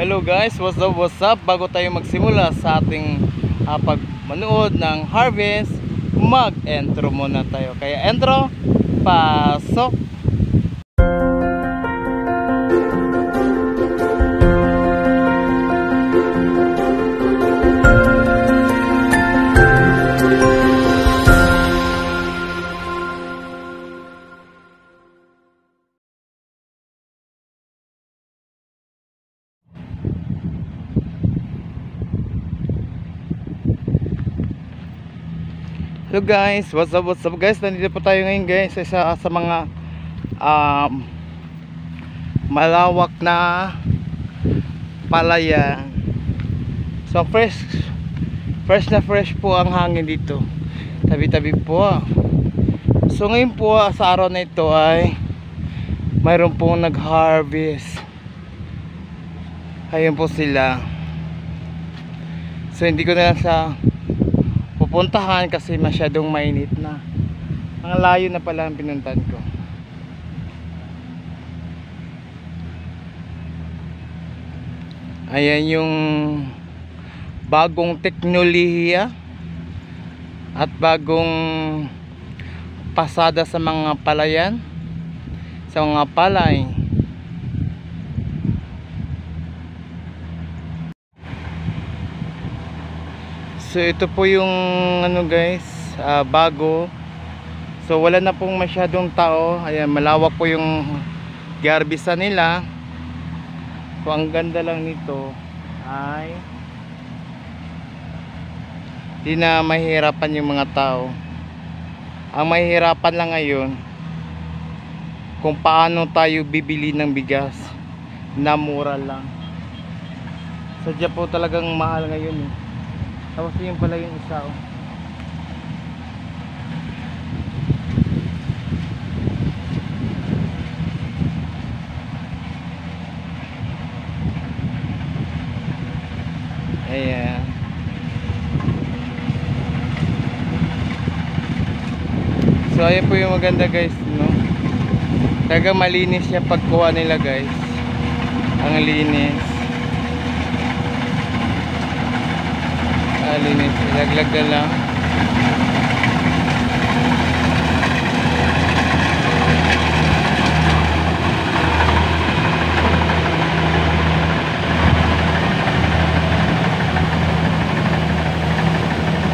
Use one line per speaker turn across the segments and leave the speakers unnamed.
Hello guys, what's up? Bago tayo magsimula sa ating pagmanood ng harvest, mag-intro muna tayo. Kaya intro, pasok! Hello guys, what's up guys? Nandito po tayo ngayon guys sa mga malawak na palayan. So fresh po ang hangin dito. Tabi-tabi po. So ngayon po sa araw na ito ay mayroon pong nag-harvest. Ayun po sila. So hindi ko na sa pupuntahan kasi masyadong mainit na. Ang layo na pala ang pinuntahan ko. Ayan yung bagong teknolohiya at bagong pasada sa mga palayan, sa mga palay. So ito po yung ano guys, bago. So wala na pong masyadong tao. Ayan, malawak po yung garbisa nila. So ang ganda lang nito ay di na mahirapan yung mga tao. Ang mahirapan lang ngayon kung paano tayo bibili ng bigas na mura lang. Sadya po talagang mahal ngayon eh. Tapos yun pala yung isa oh. Ayan. So ayan po yung maganda guys, no? Talaga malinis siya pagkuha nila guys. Ang linis. Linis, ilaglag na lang.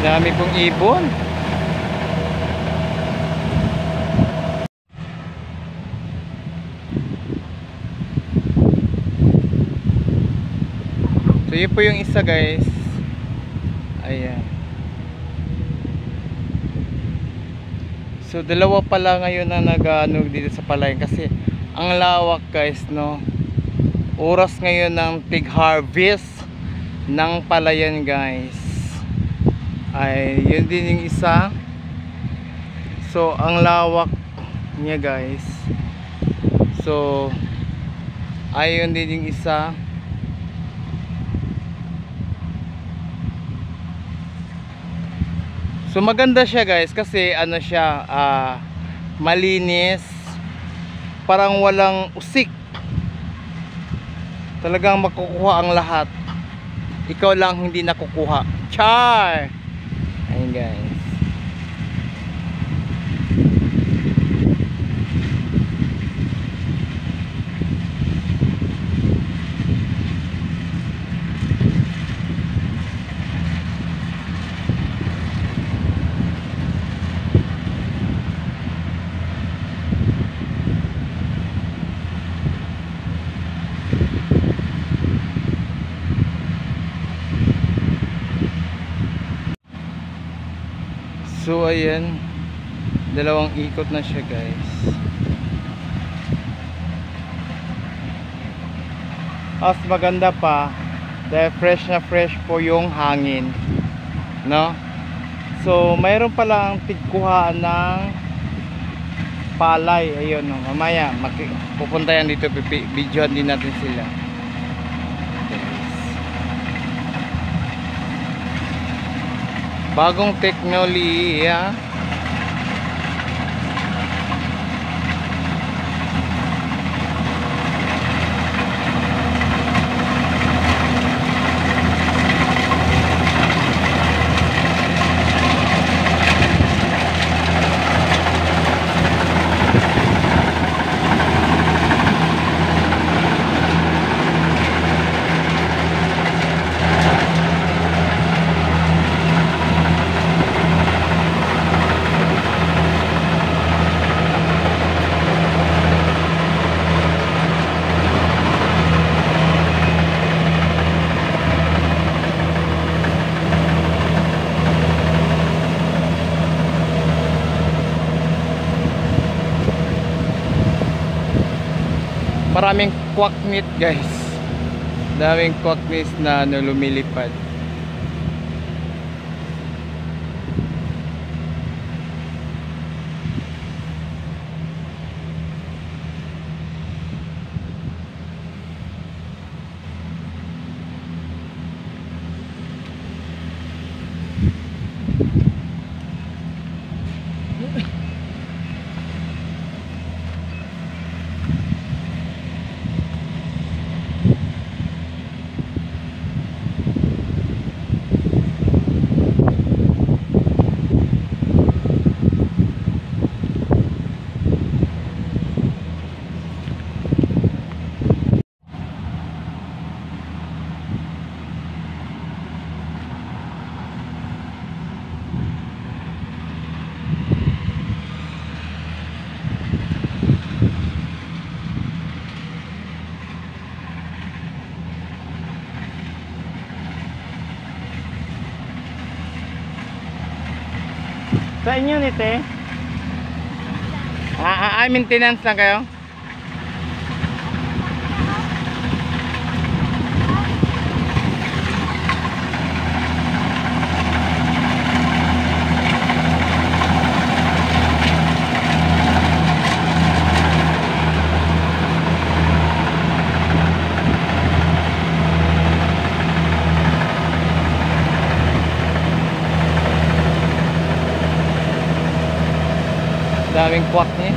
Dami pong ibon. So yun po yung isa guys. Ayan. So dalawa pala ngayon na nag-ano dito sa palayan kasi ang lawak guys, no. Oras ngayon ng pig harvest ng palayan guys. Ay yun din yung isa. So ang lawak niya guys. So ayun din yung isa. So maganda siya guys kasi ano siya, malinis, parang walang usik. Talagang makukuha ang lahat. Ikaw lang hindi nakukuha. Char! Ayun guys. So ayan, dalawang ikot na siya guys. As maganda pa dahil fresh na fresh po yung hangin, no? So mayroon palang tigkuhaan ng palay. Ayun, no? Mamaya pupunta yan dito, videoan din natin sila. Bagong teknolohiya. maraming quackmeat guys. Daming quackmeat na ano, lumilipad. Sa inyo nite? Maintenance lang kayo? Daming kwak niya.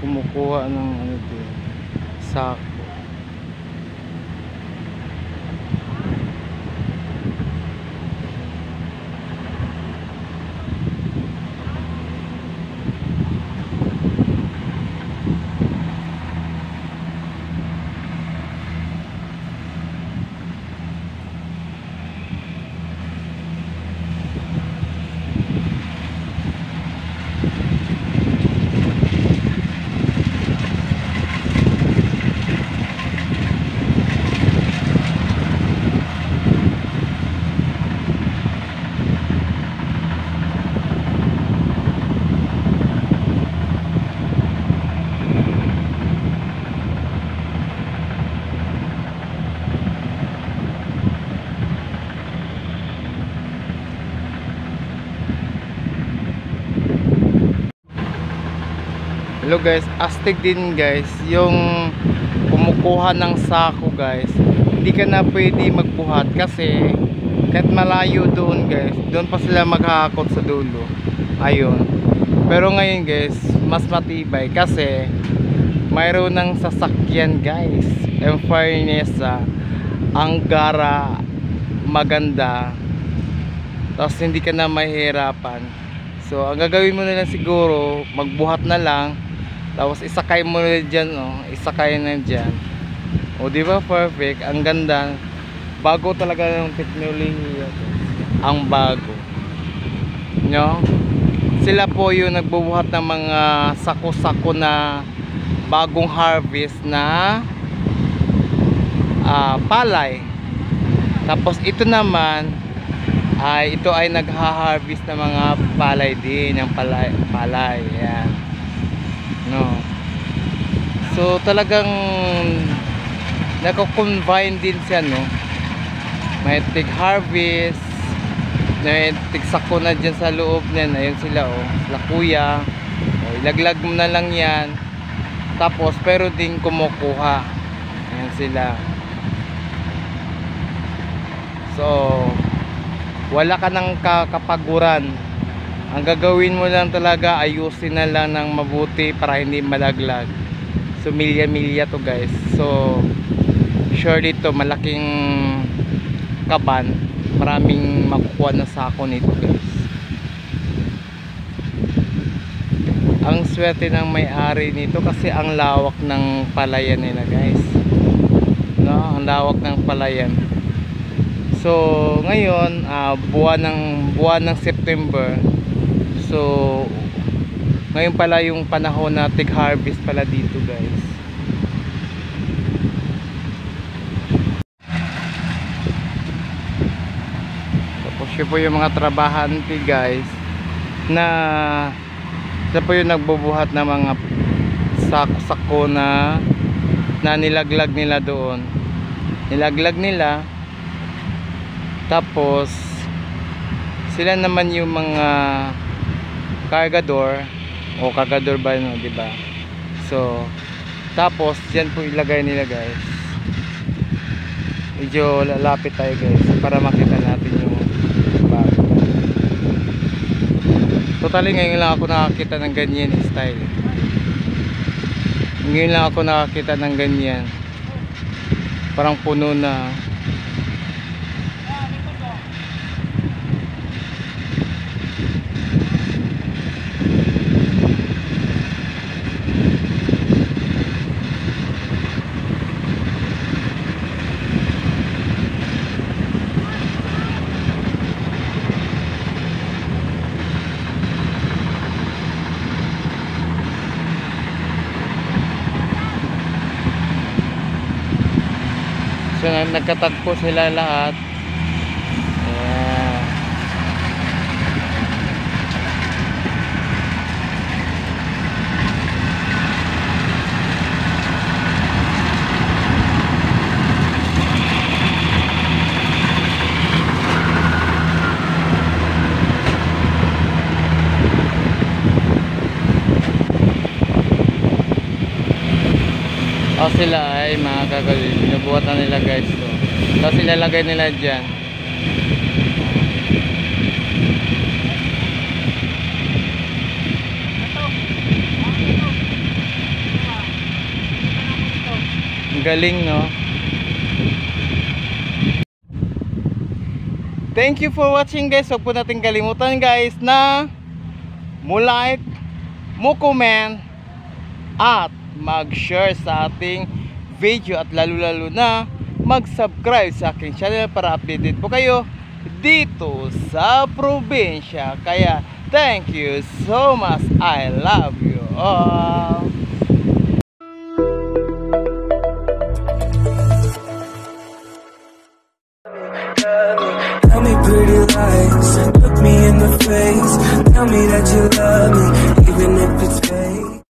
Kumukuha ng ano din, sako. Hello guys, astig din guys yung kumukuha ng sako guys. Hindi ka na pwede magbuhat kasi kahit malayo doon guys, doon pa sila maghahakot sa dulo. Ayun. Pero ngayon guys, mas matibay kasi mayroon ng sasakyan guys. In fairness, ang gara maganda, tapos hindi ka na mahihirapan. So ang gagawin mo na lang siguro, magbuhat na lang, tapos isakay mo na dyan, isakay na dyan. O di ba, perfect? Ang ganda. Bago talaga ng teknolohiya, ang bago, no? Sila po yung nagbubuhat ng mga sako-sako na bagong harvest na palay. Tapos ito naman ito ay nagha-harvest ng mga palay din, ng palay. Yan, no? So talagang nako-combine din siya, no? May tig harvest, may tig sako na dyan sa loob niyan. Ayun sila, sila kuya. Ilaglag mo na lang yan, tapos pero din kumukuha. Ayan sila. So wala ka ng kapaguran. Ang gagawin mo lang talaga, ayusin na lang ng mabuti para hindi malaglag. So milya-milya to guys. So surely to malaking kaban, maraming makukuha na sako nito guys. Ang swerte ng may-ari nito kasi ang lawak ng palayan nila guys, no? Ang lawak ng palayan. So ngayon buwan ng September. So ngayon pala yung panahon na tig harvest pala dito guys. Siya po yung mga trabahante guys na siya po yung nagbubuhat ng mga sako-sako na nilaglag nila doon. Nilaglag nila, tapos sila naman yung mga kargador o kargador ba, no, diba? So tapos dyan po ilagay nila guys. Medyo lalapit tayo guys para makita natin yung bago. Totally ngayon lang ako nakakita ng ganyan style. Ngayon lang ako nakakita ng ganyan. Parang puno na. So nagkatagpo sila lahat. Ayan. Sila ay mga kagawin, binubuhat na nila guys. So, tapos ilalagay nila dyan. Galing, no? Thank you for watching guys. Huwag po natin kalimutan guys na mo-like, mo-comment at mag-share sa ating video, at lalo na mag-subscribe sa aking channel para updated po kayo dito sa probinsya. Kaya thank you so much. I love you all.
Tell me pretty lies.